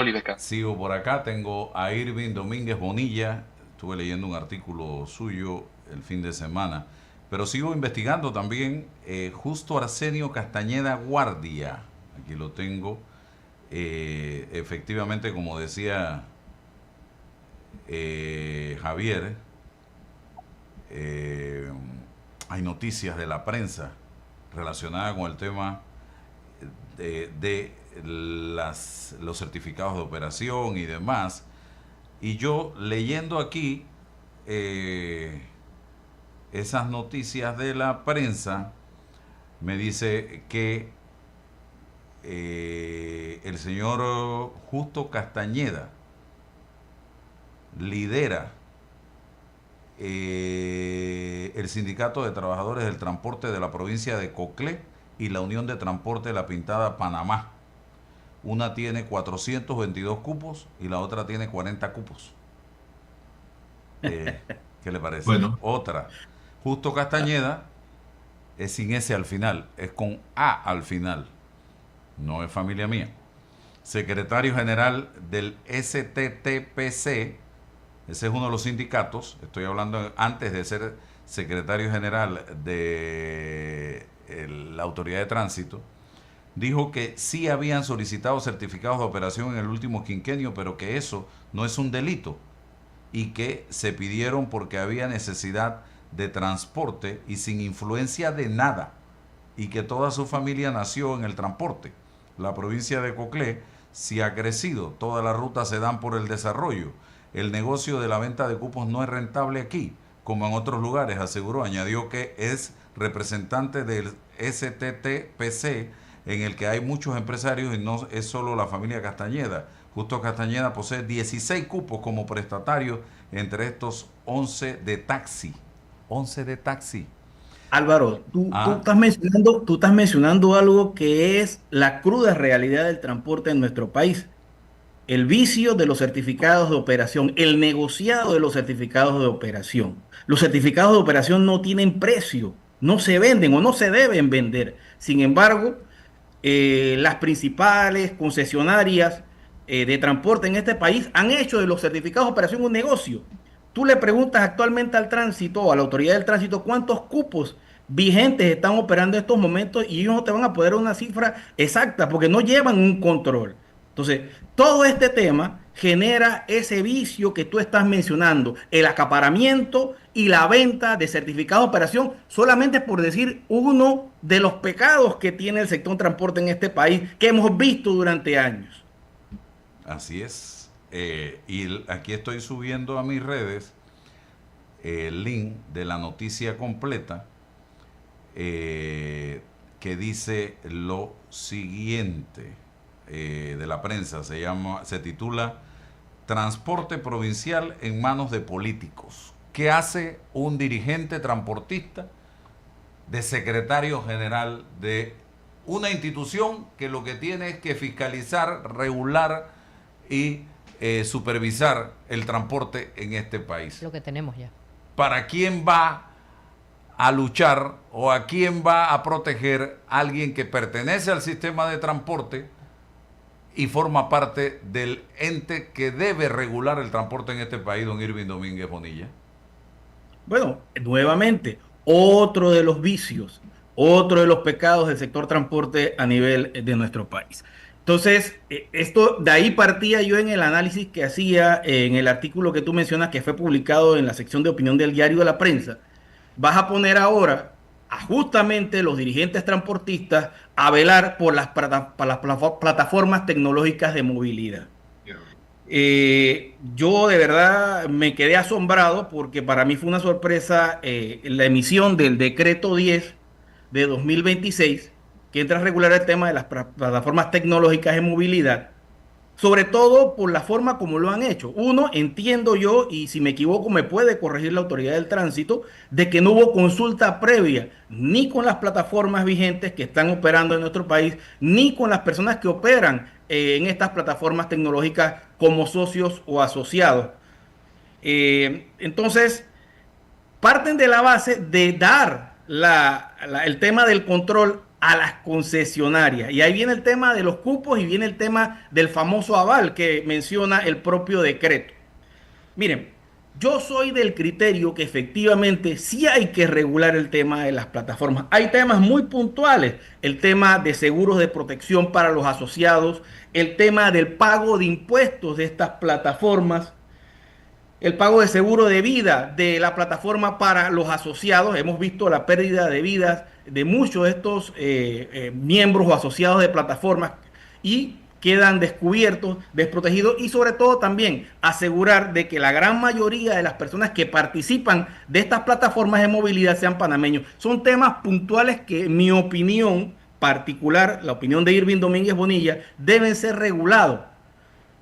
Oliveca. Sigo por acá, tengo a Irving Domínguez Bonilla, estuve leyendo un artículo suyo el fin de semana, pero sigo investigando también Justo Arsenio Castañeda Guardia, aquí lo tengo. Efectivamente, como decía Javier, eh, hay noticias de la prensa relacionadas con el tema de los certificados de operación y demás. Y yo leyendo aquí eh, esas noticias de la prensa, me dice que el señor Justo Castañeda lidera el Sindicato de Trabajadores del Transporte de la provincia de Coclé y la Unión de Transporte de la Pintada Panamá. Una tiene 422 cupos y la otra tiene 40 cupos. Eh, ¿Qué le parece? Bueno, Otra, Justo Castañeda es sin S al final, es con A al final, no es familia mía. Secretario general del STTPC, ese es uno de los sindicatos, estoy hablando antes de ser secretario general de la Autoridad de Tránsito, dijo que sí habían solicitado certificados de operación en el último quinquenio, pero que eso no es un delito y que se pidieron porque había necesidad de transporte y sin influencia de nada, y que toda su familia nació en el transporte. La provincia de Coclé sí ha crecido, todas las rutas se dan por el desarrollo. El negocio de la venta de cupos no es rentable aquí, como en otros lugares, aseguró. Añadió que es representante del STTPC, en el que hay muchos empresarios y no es solo la familia Castañeda. Justo Castañeda posee 16 cupos como prestatario, entre estos 11 de taxi. 11 de taxi. Álvaro, Ah, tú estás mencionando algo que es la cruda realidad del transporte en nuestro país. El vicio de los certificados de operación, el negociado de los certificados de operación. Los certificados de operación no tienen precio, no se venden o no se deben vender. Sin embargo, las principales concesionarias de transporte en este país han hecho de los certificados de operación un negocio. Tú le preguntas actualmente al tránsito o a la autoridad del tránsito cuántos cupos vigentes están operando en estos momentos y ellos no te van a poder dar una cifra exacta porque no llevan un control. Entonces, todo este tema genera ese vicio que tú estás mencionando, el acaparamiento y la venta de certificados de operación, solamente por decir uno de los pecados que tiene el sector transporte en este país, que hemos visto durante años. así es. Aquí estoy subiendo a mis redes el link de la noticia completa, eh, que dice lo siguiente, de la prensa. Se titula Transporte provincial en manos de políticos. ¿Qué hace un dirigente transportista de secretario general de una institución que lo que tiene es que fiscalizar, regular y supervisar el transporte en este país? Lo que tenemos ya. ¿Para quién va a luchar o a quién va a proteger a alguien que pertenece al sistema de transporte y forma parte del ente que debe regular el transporte en este país, don Irving Domínguez Bonilla? Bueno, nuevamente, otro de los vicios, otro de los pecados del sector transporte a nivel de nuestro país. Entonces, esto de ahí partía yo en el análisis que hacía en el artículo que tú mencionas que fue publicado en la sección de opinión del Diario de la Prensa. Vas a poner ahora a justamente los dirigentes transportistas a velar por las plataformas tecnológicas de movilidad. Yo de verdad me quedé asombrado porque para mí fue una sorpresa la emisión del decreto 10 de 2026 que entra a regular el tema de las plataformas tecnológicas de movilidad, sobre todo por la forma como lo han hecho. Uno, entiendo yo, y si me equivoco me puede corregir la autoridad del tránsito, de que no hubo consulta previa ni con las plataformas vigentes que están operando en nuestro país, ni con las personas que operan en estas plataformas tecnológicas como socios o asociados. Entonces, parten de la base de dar el tema del control a las concesionarias. Y ahí viene el tema de los cupos y viene el tema del famoso aval que menciona el propio decreto. Miren, yo soy del criterio que efectivamente sí hay que regular el tema de las plataformas. Hay temas muy puntuales, el tema de seguros de protección para los asociados, el tema del pago de impuestos de estas plataformas, el pago de seguro de vida de la plataforma para los asociados. Hemos visto la pérdida de vidas de muchos de estos miembros o asociados de plataformas y quedan descubiertos, desprotegidos, y sobre todo también asegurar de que la gran mayoría de las personas que participan de estas plataformas de movilidad sean panameños. Son temas puntuales que, en mi opinión particular, la opinión de Irving Domínguez Bonilla, deben ser regulados.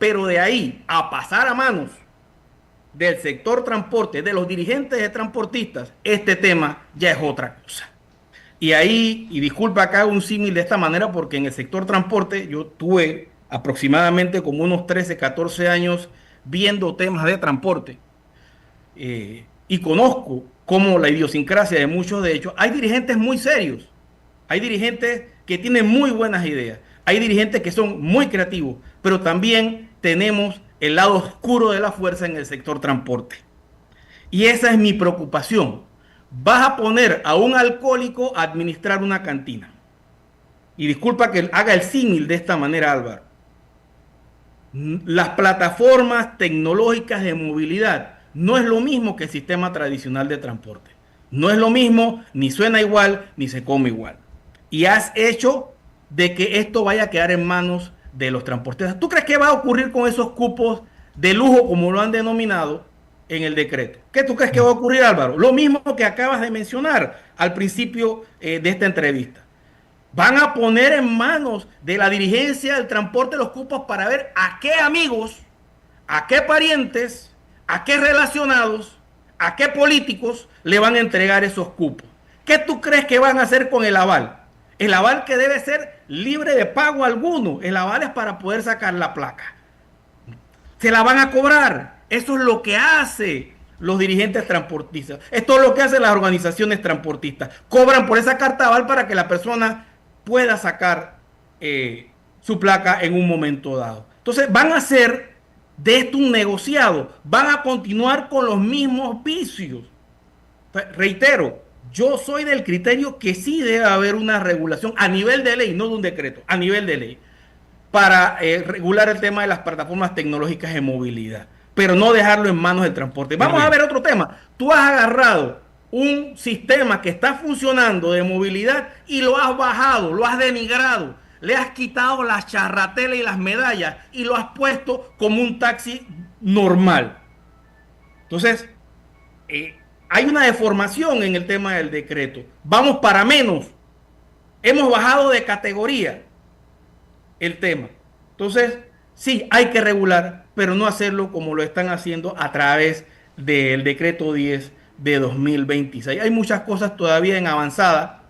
Pero de ahí a pasar a manos del sector transporte, de los dirigentes de transportistas, este tema ya es otra cosa. Y ahí, y disculpa que haga un símil de esta manera, porque en el sector transporte yo tuve aproximadamente como unos 13, 14 años viendo temas de transporte, y conozco como la idiosincrasia de muchos de ellos. Hay dirigentes muy serios, hay dirigentes que tienen muy buenas ideas, hay dirigentes que son muy creativos, pero también tenemos el lado oscuro de la fuerza en el sector transporte. Y esa es mi preocupación. Vas a poner a un alcohólico a administrar una cantina. Y disculpa que haga el símil de esta manera, Álvaro. Las plataformas tecnológicas de movilidad no es lo mismo que el sistema tradicional de transporte. No es lo mismo, ni suena igual, ni se come igual. Y has hecho de que esto vaya a quedar en manos de los transportistas. ¿Tú crees que va a ocurrir con esos cupos de lujo, como lo han denominado en el decreto? ¿Qué tú crees que va a ocurrir, Álvaro? Lo mismo que acabas de mencionar al principio de esta entrevista. Van a poner en manos de la dirigencia del transporte los cupos para ver a qué amigos, a qué parientes, a qué relacionados, a qué políticos le van a entregar esos cupos. ¿Qué tú crees que van a hacer con el aval? El aval, que debe ser libre de pago alguno. El aval es para poder sacar la placa. Se la van a cobrar. Eso es lo que hace los dirigentes transportistas. Esto es lo que hacen las organizaciones transportistas. Cobran por esa carta aval para que la persona pueda sacar su placa en un momento dado. Entonces van a hacer de esto un negociado. Van a continuar con los mismos vicios. Reitero, yo soy del criterio que sí debe haber una regulación a nivel de ley, no de un decreto, a nivel de ley, para regular el tema de las plataformas tecnológicas de movilidad, pero no dejarlo en manos del transporte. Vamos a ver otro tema. Tú has agarrado un sistema que está funcionando de movilidad y lo has bajado, lo has denigrado, le has quitado las charratelas y las medallas y lo has puesto como un taxi normal. Entonces, hay una deformación en el tema del decreto. Vamos para menos. Hemos bajado de categoría el tema. Entonces, sí, hay que regular, pero no hacerlo como lo están haciendo a través del decreto 10 de 2026. Hay muchas cosas todavía en avanzada.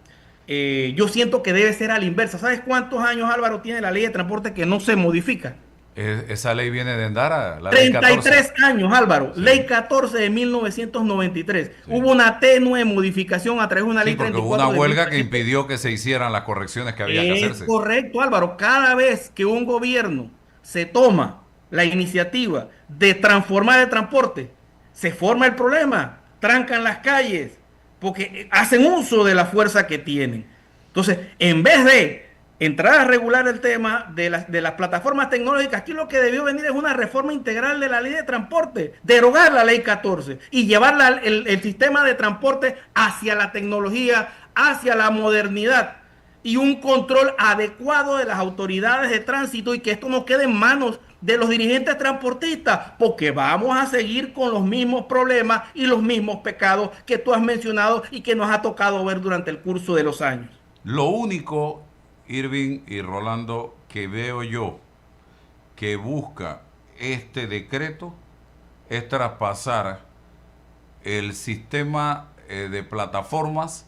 Yo siento que debe ser a la inversa. ¿Sabes cuántos años, Álvaro, tiene la ley de transporte que no se modifica? Esa ley viene de Endara, la ley 33 14. años, Álvaro. Sí. Ley 14 de 1993. Sí. Hubo una tenue modificación a través de una ley 34. Hubo una huelga que impidió que se hicieran las correcciones que había que hacerse. Correcto, Álvaro. Cada vez que un gobierno se toma la iniciativa de transformar el transporte, se forma el problema, trancan las calles, porque hacen uso de la fuerza que tienen. Entonces, en vez de entrar a regular el tema de las plataformas tecnológicas, aquí lo que debió venir es una reforma integral de la ley de transporte, derogar la ley 14 y llevar el sistema de transporte hacia la tecnología, hacia la modernidad y un control adecuado de las autoridades de tránsito, y que esto no quede en manos de los dirigentes transportistas, porque vamos a seguir con los mismos problemas y los mismos pecados que tú has mencionado y que nos ha tocado ver durante el curso de los años. Lo único, Irving y Rolando, que veo yo que busca este decreto es traspasar el sistema de plataformas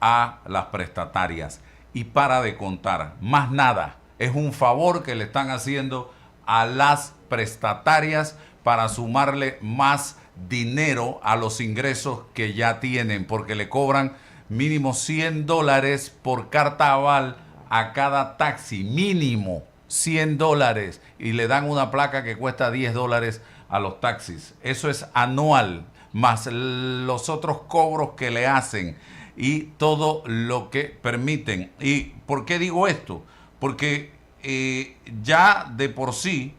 a las prestatarias, y para de contar, más nada. Es un favor que le están haciendo a las prestatarias para sumarle más dinero a los ingresos que ya tienen, porque le cobran mínimo $100 por carta aval a cada taxi, mínimo $100, y le dan una placa que cuesta $10 a los taxis. Eso es anual, más los otros cobros que le hacen y todo lo que permiten. ¿Y por qué digo esto? Porque ya de por sí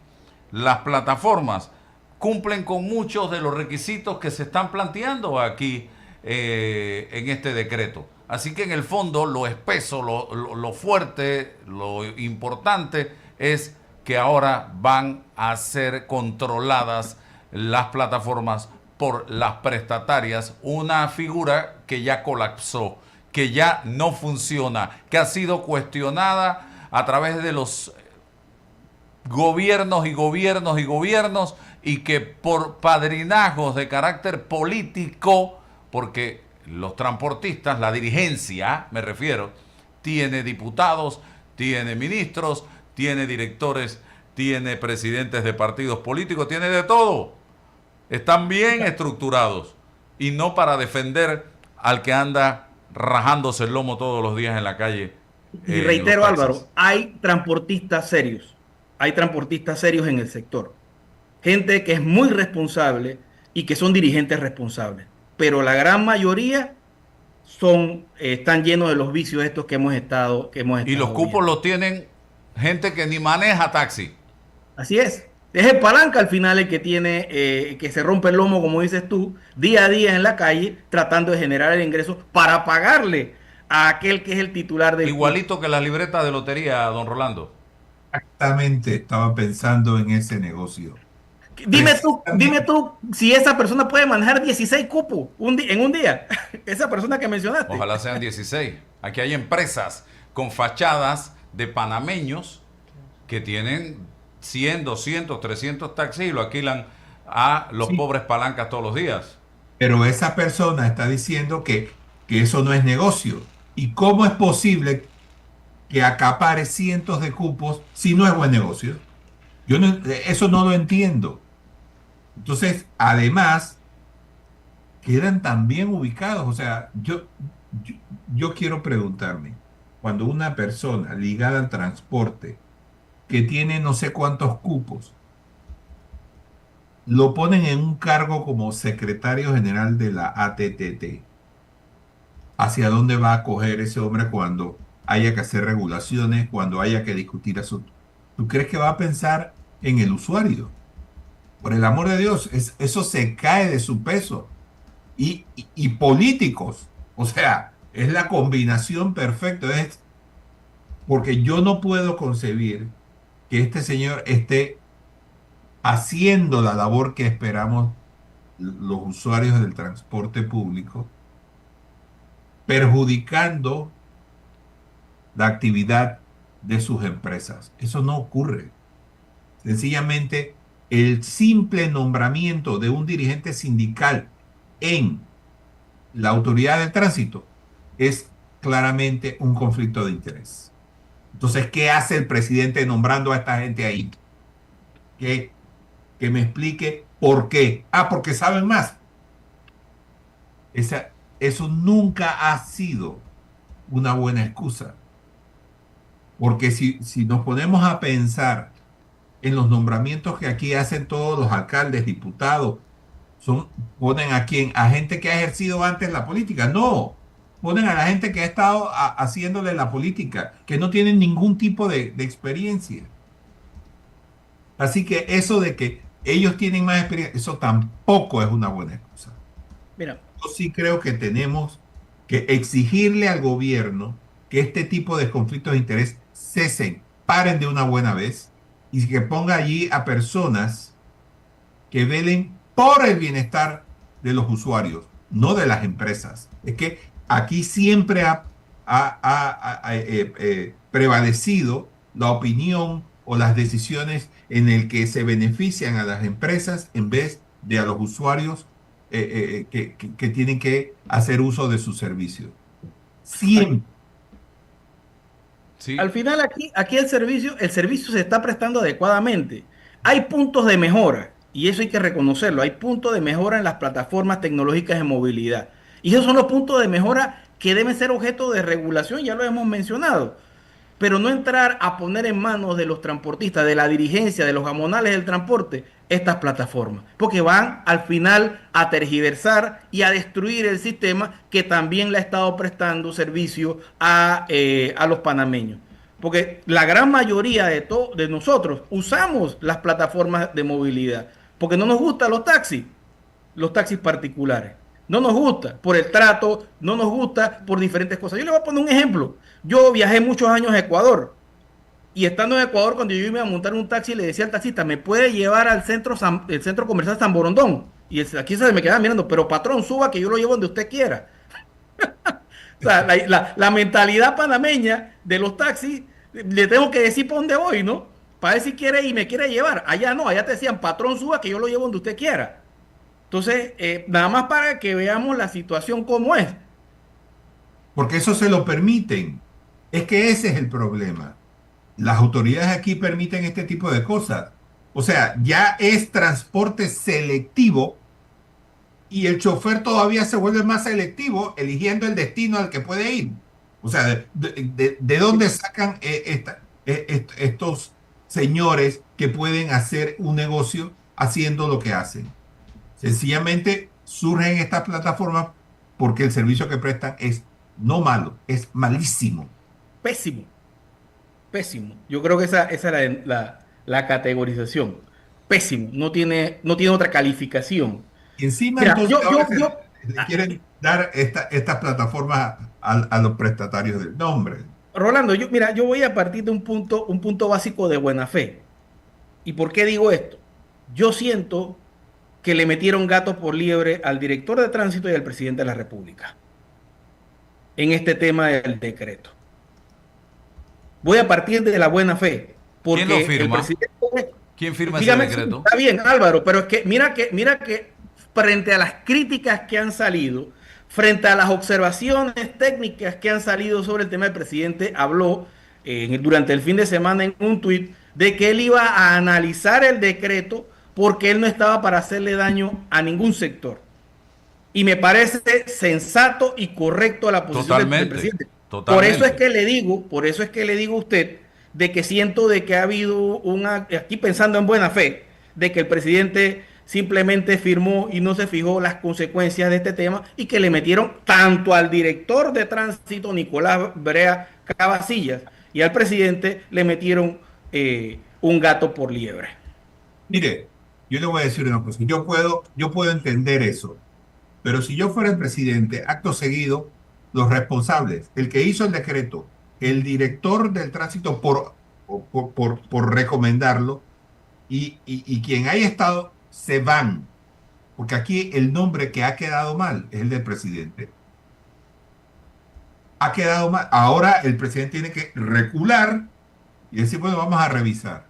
las plataformas cumplen con muchos de los requisitos que se están planteando aquí en este decreto. Así que en el fondo lo espeso, lo fuerte, lo importante es que ahora van a ser controladas las plataformas por las prestatarias, una figura que ya colapsó, que ya no funciona, que ha sido cuestionada a través de los gobiernos y gobiernos y gobiernos, y que por padrinazgos de carácter político, porque los transportistas, la dirigencia, me refiero, tiene diputados, tiene ministros, tiene directores, tiene presidentes de partidos políticos, tiene de todo. Están bien estructurados y no para defender al que anda rajándose el lomo todos los días en la calle. Y reitero, Álvaro, hay transportistas serios en el sector. Gente que es muy responsable y que son dirigentes responsables. Pero la gran mayoría están llenos de los vicios estos que hemos estado Y los cupos viendo. los tienen gente que ni maneja taxi. Así es. Es el palanca al final el que tiene, que se rompe el lomo, como dices tú, día a día en la calle, tratando de generar el ingreso para pagarle a aquel que es el titular del Igualito que las libretas de lotería, don Rolando. Exactamente, estaba pensando en ese negocio. Dime tú si esa persona puede manejar 16 cupos en un día. Esa persona que mencionaste. Ojalá sean 16. Aquí hay empresas con fachadas de panameños que tienen 100, 200, 300 taxis y lo alquilan a los Sí, pobres palancas todos los días. pero esa persona está diciendo que eso no es negocio. ¿Y cómo es posible que acapare cientos de cupos si no es buen negocio? Yo no, eso no lo entiendo. Entonces, además, quedan tan bien ubicados. O sea, yo, yo quiero preguntarme, cuando una persona ligada al transporte, que tiene no sé cuántos cupos, lo ponen en un cargo como secretario general de la ATTT, ¿hacia dónde va a coger ese hombre cuando haya que hacer regulaciones, cuando haya que discutir asuntos? ¿Tú crees que va a pensar en el usuario? Por el amor de Dios, eso se cae de su peso. Y políticos, o sea, es la combinación perfecta. Es porque yo no puedo concebir que este señor esté haciendo la labor que esperamos los usuarios del transporte público, perjudicando la actividad de sus empresas. Eso no ocurre. Sencillamente, el simple nombramiento de un dirigente sindical en la autoridad del tránsito es claramente un conflicto de interés. Entonces, ¿qué hace el presidente nombrando a esta gente ahí? Que me explique por qué. Ah, porque saben más. Eso nunca ha sido una buena excusa. Porque si nos ponemos a pensar en los nombramientos que aquí hacen todos los alcaldes, diputados, ponen a quién, a gente que ha ejercido antes la política. No, ponen a la gente que ha estado haciéndole la política, que no tienen ningún tipo de experiencia. Así que eso de que ellos tienen más experiencia, eso tampoco es una buena excusa. Mira, Yo sí creo que tenemos que exigirle al gobierno que este tipo de conflictos de interés cesen, paren de una buena vez y que ponga allí a personas que velen por el bienestar de los usuarios, no de las empresas. Es que aquí siempre ha prevalecido la opinión o las decisiones en el que se benefician a las empresas en vez de a los usuarios que tienen que hacer uso de sus servicios. Siempre. Sí, al final aquí el servicio se está prestando adecuadamente. Hay puntos de mejora y eso hay que reconocerlo. Hay puntos de mejora en las plataformas tecnológicas de movilidad. Y esos son los puntos de mejora que deben ser objeto de regulación, ya lo hemos mencionado, pero no entrar a poner en manos de los transportistas, de la dirigencia, de los gamonales del transporte, estas plataformas, porque van al final a tergiversar y a destruir el sistema que también le ha estado prestando servicio a los panameños. Porque la gran mayoría de nosotros usamos las plataformas de movilidad, porque no nos gustan los taxis particulares. No nos gusta por el trato, no nos gusta por diferentes cosas. Yo le voy a poner un ejemplo. Yo viajé muchos años a Ecuador y estando en Ecuador, cuando yo iba a montar un taxi, le decía al taxista, ¿me puede llevar al el centro comercial San Borondón? Y aquí se me quedaba mirando, pero patrón, suba que yo lo llevo donde usted quiera. O sea, la mentalidad panameña de los taxis, le tengo que decir para dónde voy, ¿no? Para ver si quiere y me quiere llevar. Allá no, allá te decían, patrón, suba que yo lo llevo donde usted quiera. Entonces, nada más para que veamos la situación como es. Porque eso se lo permiten. Es que ese es el problema. Las autoridades aquí permiten este tipo de cosas. O sea, ya es transporte selectivo y el chofer todavía se vuelve más selectivo eligiendo el destino al que puede ir. O sea, ¿de dónde sacan estos señores que pueden hacer un negocio haciendo lo que hacen? Sencillamente surgen estas plataformas porque el servicio que prestan es no malo, es malísimo. Pésimo, pésimo. Yo creo que esa es la categorización. Pésimo, no tiene otra calificación. Y encima Mira, entonces ahora le quieren dar estas plataformas a los prestatarios del nombre. Rolando, mira, yo voy a partir de un punto básico de buena fe. ¿Y por qué digo esto? Yo siento que le metieron gato por liebre al director de tránsito y al presidente de la República en este tema del decreto. Voy a partir de la buena fe, ¿Quién lo porque el firma? presidente, ¿Quién firma ese dígame si decreto? está bien, Álvaro, pero es que mira que frente a las críticas que han salido, frente a las observaciones técnicas que han salido sobre el tema, el presidente habló durante el fin de semana en un tuit de que él iba a analizar el decreto porque él no estaba para hacerle daño a ningún sector. Y me parece sensato y correcto la posición del Totalmente, presidente. totalmente. Por eso es que le digo a usted de que siento de que ha habido aquí pensando en buena fe, de que el presidente simplemente firmó y no se fijó las consecuencias de este tema y que le metieron tanto al director de tránsito, Nicolás Brea Cavasillas, y al presidente le metieron un gato por liebre. Mire, yo le voy a decir una cosa, yo puedo entender eso, pero si yo fuera el presidente, acto seguido, los responsables, el que hizo el decreto, el director del tránsito por recomendarlo y quien haya estado, se van, porque aquí el nombre que ha quedado mal es el del presidente. Ha quedado mal. Ahora el presidente tiene que recular y decir, bueno, vamos a revisar.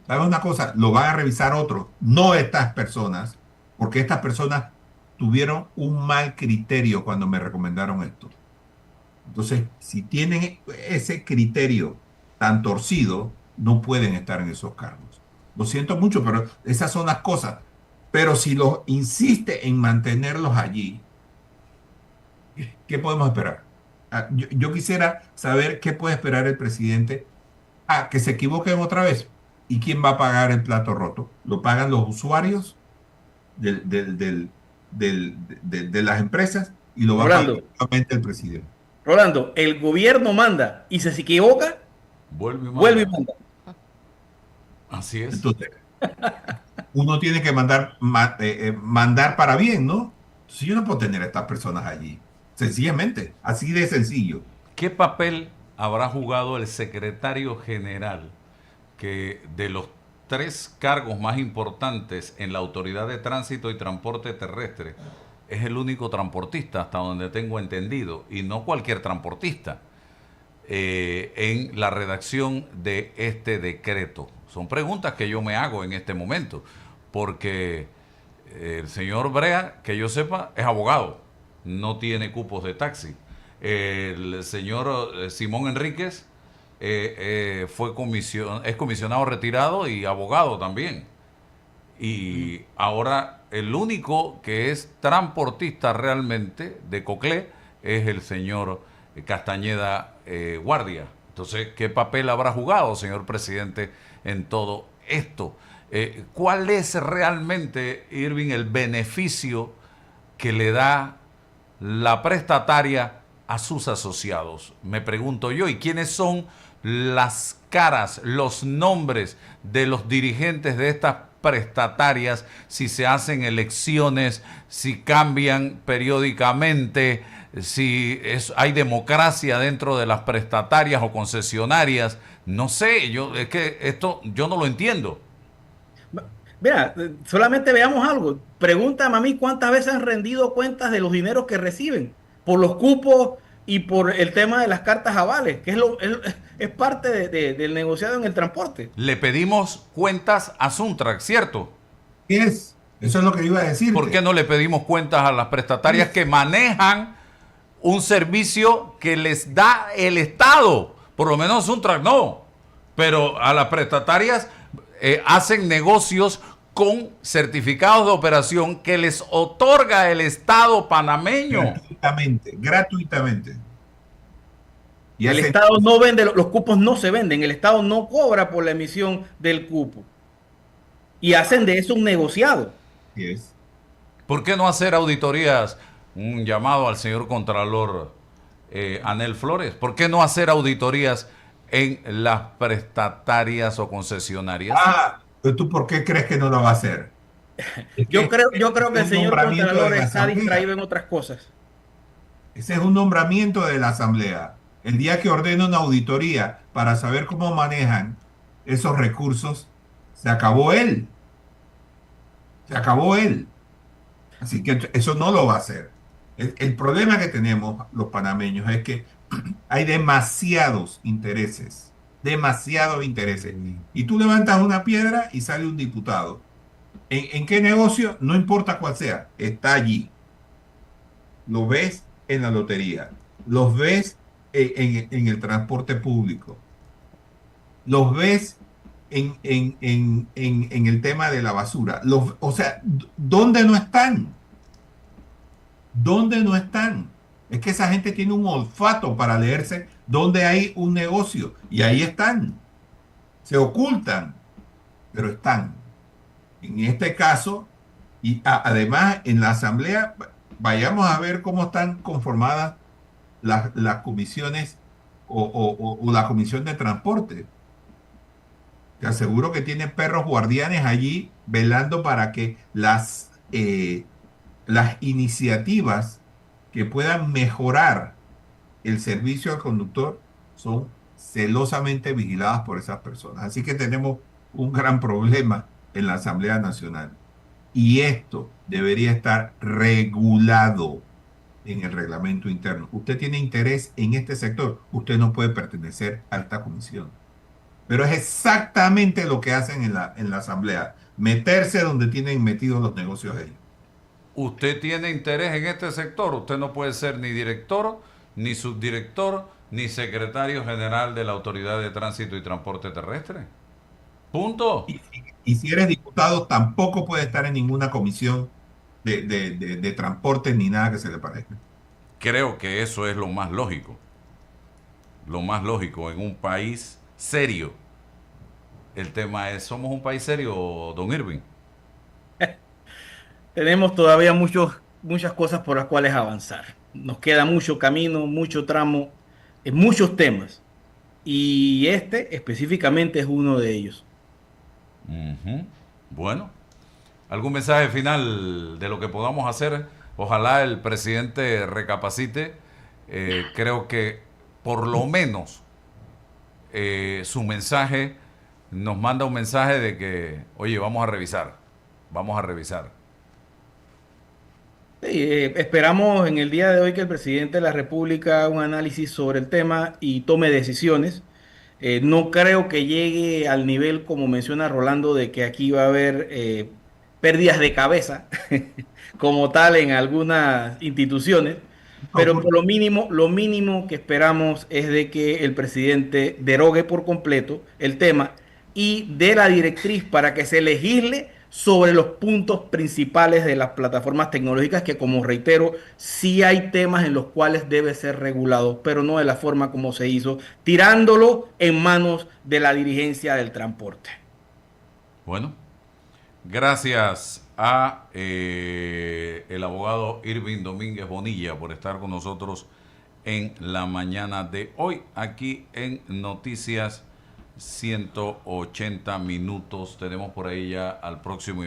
¿Sabes una cosa? Lo van a revisar otros, no estas personas, porque estas personas tuvieron un mal criterio cuando me recomendaron esto. Entonces, si tienen ese criterio tan torcido, no pueden estar en esos cargos. Lo siento mucho, pero esas son las cosas. Pero si los insiste en mantenerlos allí, ¿qué podemos esperar? Yo quisiera saber qué puede esperar el presidente. Que se equivoquen otra vez. ¿Y quién va a pagar el plato roto? ¿Lo pagan los usuarios de las empresas y lo va a pagar Rolando, nuevamente el presidente? Rolando, el gobierno manda y si se equivoca, Vuelve y vuelve y manda. manda. Así es. Entonces, uno tiene que mandar para bien, ¿no? Entonces, yo no puedo tener a estas personas allí. Sencillamente, así de sencillo. ¿Qué papel habrá jugado el secretario general que de los 3 cargos más importantes en la Autoridad de Tránsito y Transporte Terrestre es el único transportista, hasta donde tengo entendido, y no cualquier transportista, en la redacción de este decreto? Son preguntas que yo me hago en este momento, porque el señor Brea, que yo sepa, es abogado, no tiene cupos de taxi. El señor Simón Enríquez es comisionado retirado y abogado también. Y ahora el único que es transportista realmente de Coclé es el señor Castañeda Guardia. Entonces, ¿qué papel habrá jugado, señor presidente, en todo esto? ¿Cuál es realmente, Irving, el beneficio que le da la prestataria a sus asociados? Me pregunto yo, ¿y quiénes son las caras, los nombres de los dirigentes de estas prestatarias, si se hacen elecciones, si cambian periódicamente, si hay democracia dentro de las prestatarias o concesionarias? No sé, es que esto yo no lo entiendo. Mira, solamente veamos algo. Pregúntame a mí cuántas veces han rendido cuentas de los dineros que reciben por los cupos y por el tema de las cartas avales, que es parte del negociado en el transporte. Le pedimos cuentas a Suntrack, ¿cierto? ¿Qué es? Eso es lo que iba a decirte. ¿Por qué no le pedimos cuentas a las prestatarias que manejan un servicio que les da el Estado? Por lo menos Suntrack no, pero a las prestatarias hacen negocios con certificados de operación que les otorga el Estado panameño. Gratuitamente. Y el Estado no vende, los cupos no se venden, el Estado no cobra por la emisión del cupo. Y hacen de eso un negociado. Yes. ¿Por qué no hacer auditorías? Un llamado al señor Contralor Anel Flores. ¿Por qué no hacer auditorías en las prestatarias o concesionarias? ¿Pero tú por qué crees que no lo va a hacer? Yo creo que el señor Contralor está distraído en otras cosas. Ese es un nombramiento de la Asamblea. El día que ordena una auditoría para saber cómo manejan esos recursos, se acabó él. Se acabó él. Así que eso no lo va a hacer. El problema que tenemos los panameños es que hay demasiados intereses. Demasiados intereses. Y tú levantas una piedra y sale un diputado. ¿En qué negocio? No importa cuál sea, está allí. Lo ves en la lotería, los ves en el transporte público, los ves en el tema de la basura. O sea, ¿dónde no están? ¿Dónde no están? Es que esa gente tiene un olfato para leerse dónde hay un negocio y ahí están. Se ocultan, pero están. En este caso, y además en la Asamblea, vayamos a ver cómo están conformadas las comisiones o la comisión de transporte. Te aseguro que tiene perros guardianes allí velando para que las iniciativas que puedan mejorar el servicio al conductor son celosamente vigiladas por esas personas. Así que tenemos un gran problema en la Asamblea Nacional. Y esto debería estar regulado en el reglamento interno. Usted tiene interés en este sector, usted no puede pertenecer a esta comisión. Pero es exactamente lo que hacen en la Asamblea, meterse donde tienen metidos los negocios ellos. Usted tiene interés en este sector, usted no puede ser ni director, ni subdirector, ni secretario general de la Autoridad de Tránsito y Transporte Terrestre. Punto. Y si eres diputado, tampoco puede estar en ninguna comisión de transporte ni nada que se le parezca. Creo que eso es lo más lógico. Lo más lógico en un país serio. El tema es, ¿somos un país serio, don Irving? Tenemos todavía muchas cosas por las cuales avanzar. Nos queda mucho camino, mucho tramo, muchos temas. Y este específicamente es uno de ellos. Bueno, ¿algún mensaje final de lo que podamos hacer? Ojalá el presidente recapacite. Creo que por lo menos su mensaje nos manda un mensaje de que, oye, vamos a revisar. Sí, esperamos en el día de hoy que el presidente de la República haga un análisis sobre el tema y tome decisiones. No creo que llegue al nivel, como menciona Rolando, de que aquí va a haber pérdidas de cabeza como tal en algunas instituciones, pero por lo mínimo que esperamos es de que el presidente derogue por completo el tema y dé la directriz para que se legisle sobre los puntos principales de las plataformas tecnológicas que, como reitero, sí hay temas en los cuales debe ser regulado, pero no de la forma como se hizo, tirándolo en manos de la dirigencia del transporte. Bueno, gracias a el abogado Irving Domínguez Bonilla por estar con nosotros en la mañana de hoy, aquí en Noticias 180 Minutos. Tenemos por ahí ya al próximo